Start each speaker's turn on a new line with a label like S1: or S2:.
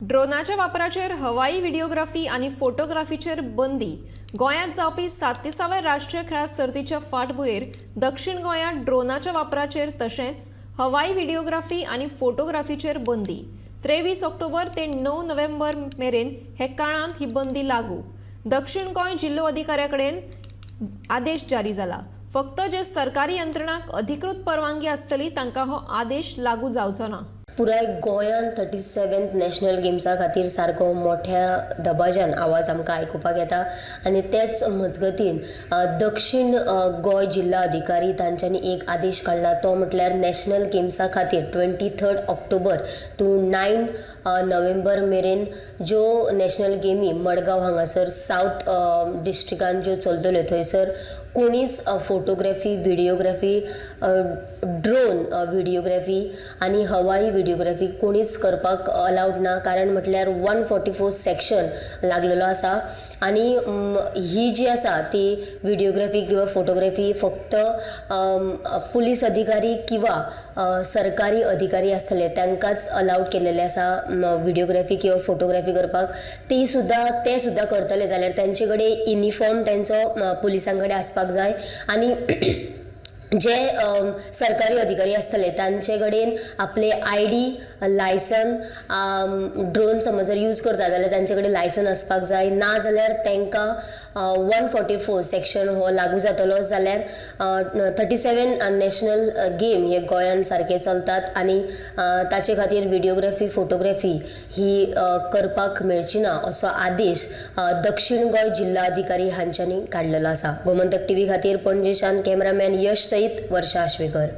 S1: ड्रोनाच्या वापराचेर हवाई व्हिडिओग्राफी आणि फोटोग्राफीचेर बंदी। गोंयांत जावपी 37व्या राष्ट्रीय खेळा सर्तीच्या फाटभुंयेर दक्षिण गोंयांत ड्रोनाच्या वापराचेर तशेंच हवाई व्हिडिओग्राफी आणि फोटोग्राफीचेर बंदी। 23 ऑक्टोबर ते 9 नोव्हेंबर मेरेन हे काळांत ही बंदी लागू। दक्षिण गोंय जिल्लो अधिकाऱ्याकडेन आदेश जारी जाला। फक्त जे सरकारी यंत्रणांक अधिकृत परवानगी आसतली तांकां हो आदेश लागू जावचो ना।
S2: पुराय गोंयांत 37th नॅशनल गेम्सा खातीर सारको मोठ्या दबाज्यान आवाज आमकां आयकुपाक येता आनी तेच मजगतीन दक्षिण गोंय जिल्हा अधिकारी तांच्यांनी एक आदेश काडला। तो म्हटल्यार नॅशनल गेम्सा खातीर 23 ऑक्टोबर टू 9 नोव्हेंबर मेरेन ज्यो नॅशनल गेमी मडगांव हांगासर सावथ डिस्ट्रिक्टान ज्यो चलतल्यो थंयसर कोणीच फोटोग्राफी व्हिडिओग्राफी ड्रोन व्हिडिओग्राफी आणि हवाई व्हिडिओग्राफी कोणीच करपाक अलाउड ना। कारण म्हटल्यार 144 सेक्शन लागलेलो आसा आनी ही जी आसा ती व्हिडिओग्राफी किंवा फोटोग्राफी फक्त पुलीस अधिकारी किंवा सरकारी अधिकारी आसतले तांकांच अलाउड केलेले आसा व्हिडिओग्राफी किंवा फोटोग्राफी करपाक। ते सुद्धा करतले जाल्यार तांचे कडेन युनिफॉर्म तांचो पुलिसां कडेन आसपाक जाय आनी जे सरकारी अधिकारी आसतले तांचे कडेन आपले ID लायसन ड्रोन समज जर यूज करता जाल्यार तांचे कडेन लायसन आसपाक जाय। ना जाल्यार तांकां 144 सेक्शन हो लागू जातलो। जाल्यार 37 नॅशनल गेम हे गोंयांत सारके चलतात आनी ताचे खातीर व्हिडिओग्राफी फोटोग्राफी ही करपाक मेळची ना असो आदेश दक्षिण गोंय जिल्हा अधिकारी हांच्यांनी काडलेलो आसा। गोमंतक TV खातीर पणजेच्यान कॅमेरामॅन यश सयत वर्षा आश्वेकर।